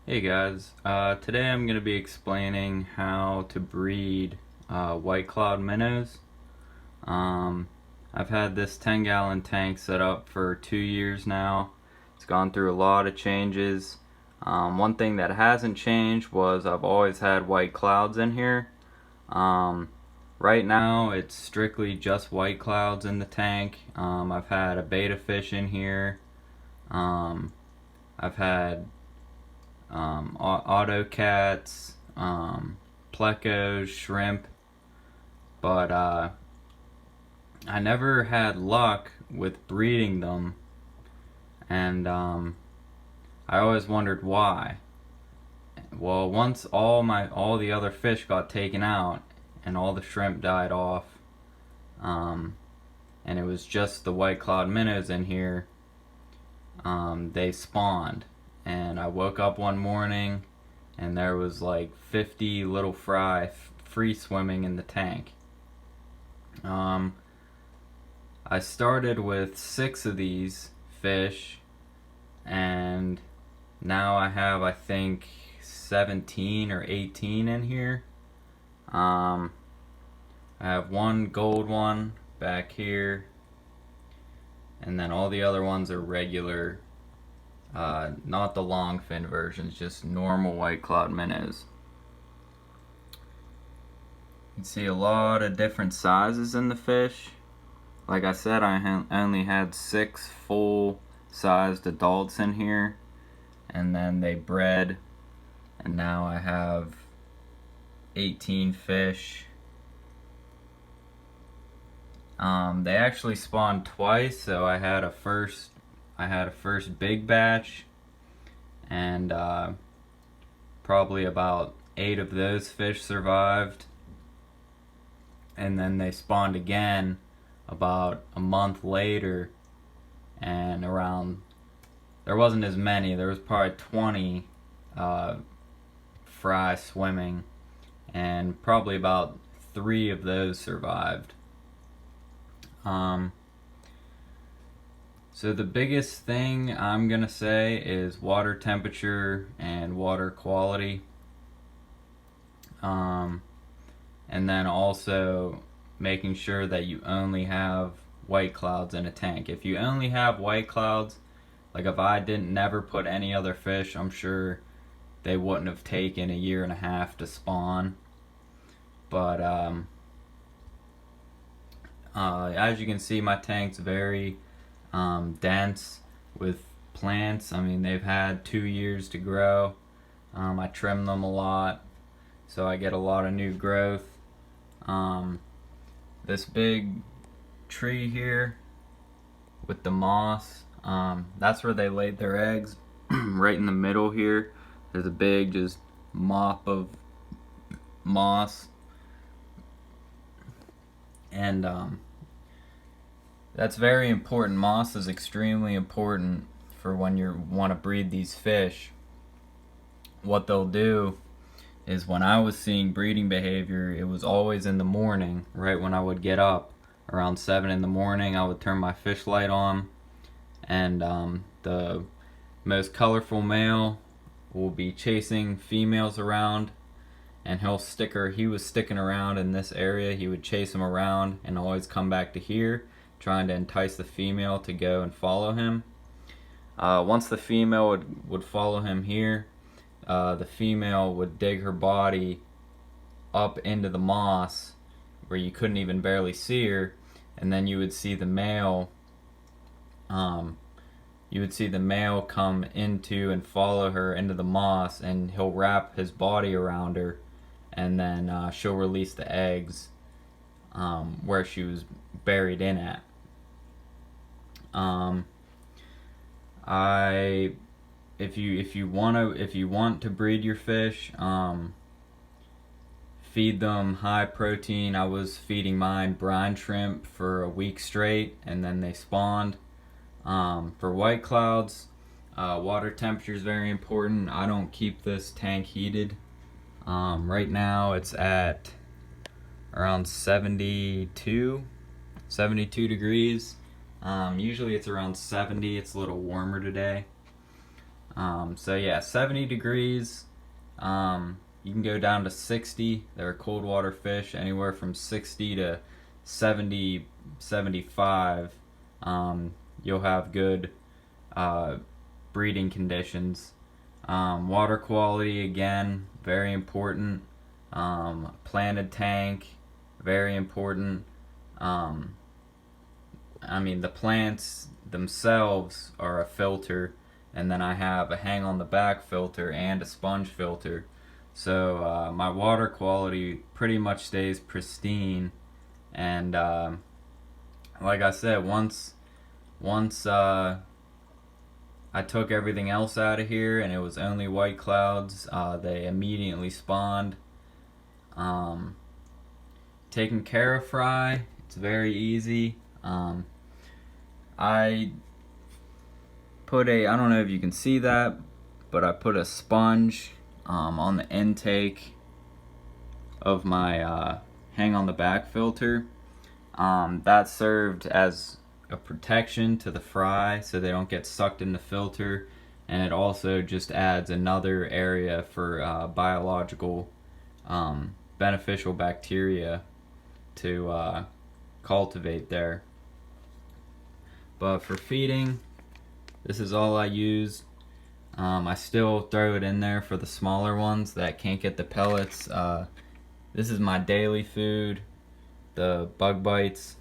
Hey guys, today I'm going to be explaining how to breed white cloud minnows. Um, I've had this 10-gallon tank set up for 2 years now. It's gone through a lot of changes. One thing that hasn't changed was I've always had white clouds in here. Right now it's strictly just white clouds in the tank. I've had a betta fish in here. I've had autocats, plecos, shrimp, but I never had luck with breeding them, and I always wondered why. Well, once all the other fish got taken out and all the shrimp died off, and it was just the white cloud minnows in here, they spawned. And I woke up one morning and there was like 50 little fry free swimming in the tank. I started with 6 of these fish, and now I have, I think, 17 or 18 in here. I have one gold one back here, and then all the other ones are regular, not the long fin versions, just normal white cloud minnows. You can see a lot of different sizes in the fish. Like I said, I only had 6 full-sized adults in here, and then they bred, and now I have 18 fish. They actually spawned twice, so I had a first big batch, and probably about 8 of those fish survived, and then they spawned again about a month later, and there wasn't as many, there was probably 20 fry swimming, and probably about 3 of those survived. So the biggest thing I'm gonna say is water temperature and water quality, and then also making sure that you only have white clouds in a tank. If you only have white clouds, like if I didn't never put any other fish, I'm sure they wouldn't have taken a year and a half to spawn. But as you can see, my tank's very dense with plants. I mean, they've had 2 years to grow. I trim them a lot, so I get a lot of new growth. This big tree here with the moss, that's where they laid their eggs. Right in the middle here, there's a big just mop of moss, and that's very important. Moss is extremely important for when you want to breed these fish. What they'll do is, when I was seeing breeding behavior, it was always in the morning, right when I would get up around 7 in the morning. I would turn my fish light on, and the most colorful male will be chasing females around, and he was sticking around in this area. He would chase them around and always come back to here, trying to entice the female to go and follow him. Once the female would follow him here, the female would dig her body up into the moss where you couldn't even barely see her, and then you would see the male come into and follow her into the moss, and he'll wrap his body around her, and then she'll release the eggs where she was buried in at. If you want to breed your fish, feed them high protein. I was feeding mine brine shrimp for a week straight, and then they spawned. For white clouds, water temperature is very important. I don't keep this tank heated. Right now it's at around 72 degrees. Usually it's around 70. It's a little warmer today. So yeah, 70 degrees. You can go down to 60. They're cold water fish, anywhere from 60 to 70, 75. You'll have good breeding conditions. Water quality, again, very important. Planted tank, very important. The plants themselves are a filter, and then I have a hang on the back filter and a sponge filter. So my water quality pretty much stays pristine. And like I said, once I took everything else out of here and it was only white clouds, they immediately spawned. Taking care of fry, it's very easy. I don't know if you can see that, but I put a sponge on the intake of my hang on the back filter. That served as a protection to the fry so they don't get sucked in the filter, and it also just adds another area for biological beneficial bacteria to cultivate there. But for feeding, this is all I use. I still throw it in there for the smaller ones that can't get the pellets. This is my daily food, the bug bites.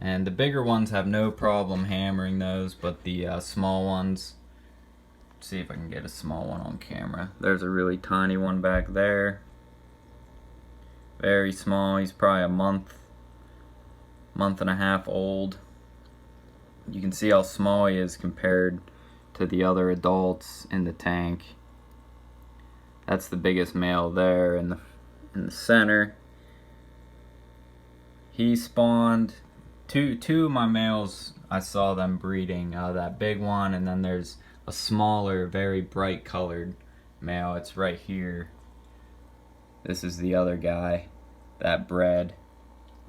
And the bigger ones have no problem hammering those, but the small ones, let's see if I can get a small one on camera. There's a really tiny one back there. Very small, he's probably a month and a half old. You can see how small he is compared to the other adults in the tank. That's the biggest male there in the center. He spawned two of my males. I saw them breeding, that big one, and then there's a smaller, very bright colored male. It's right here. This is the other guy that bred.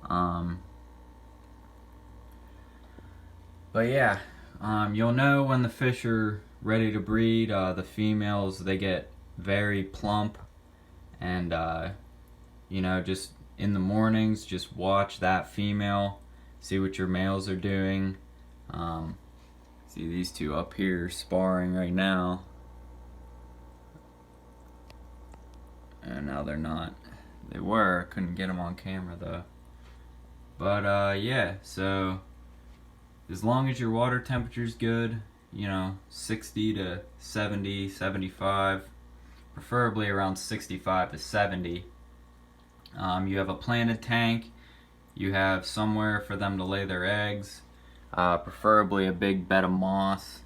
But yeah, you'll know when the fish are ready to breed. The females, they get very plump, and just in the mornings, just watch that female, see what your males are doing. See these two up here sparring right now, and now they're not. They were, couldn't get them on camera though. But yeah, so as long as your water temperature's good, 60 to 70, 75, preferably around 65 to 70. You have a planted tank, you have somewhere for them to lay their eggs, preferably a big bed of moss.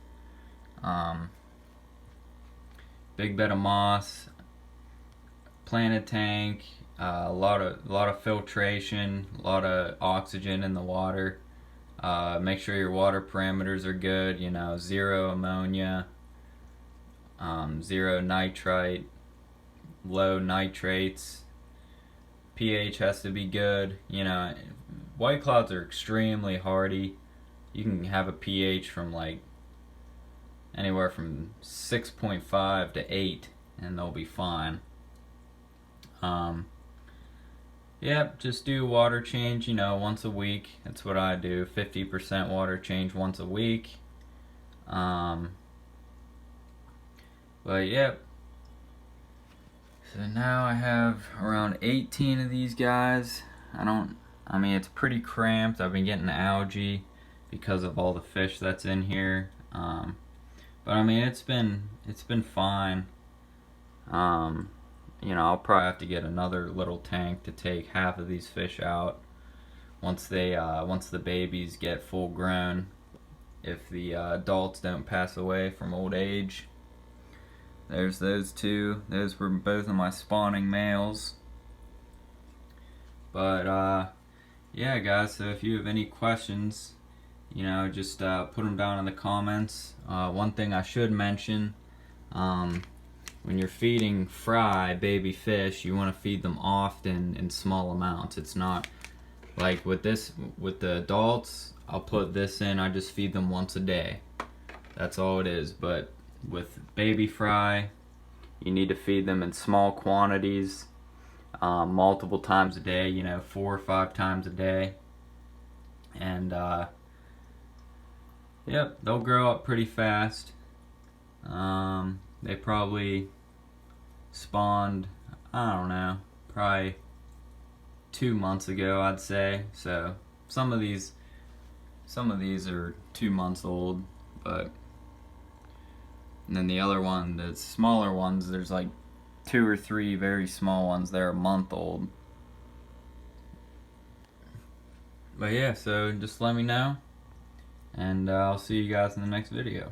Big bed of moss, planted tank, a lot of filtration, a lot of oxygen in the water. Make sure your water parameters are good, 0 ammonia, 0 nitrite, low nitrates. pH has to be good. White clouds are extremely hardy. You can have a pH from anywhere from 6.5 to 8 and they'll be fine. Yep, just do water change, once a week. That's what I do, 50% water change once a week. But yep. So now I have around 18 of these guys. It's pretty cramped. I've been getting algae because of all the fish that's in here. But it's been fine. I'll probably have to get another little tank to take half of these fish out once the babies get full grown, if the adults don't pass away from old age. There's those two. Those were both of my spawning males. But yeah, guys, so if you have any questions, just put them down in the comments. One thing I should mention, when you're feeding fry baby fish, you want to feed them often in small amounts. It's not like with the adults, I'll put this in, I just feed them once a day. That's all it is. But with baby fry. You need to feed them in small quantities, multiple times a day, 4 or 5 times a day. And yep, they'll grow up pretty fast. They probably spawned, I don't know, probably 2 months ago, I'd say. So some of these are 2 months old, but and then the other one, the smaller ones, there's like 2 or 3 very small ones. They're a month old. But yeah, so just let me know, and I'll see you guys in the next video.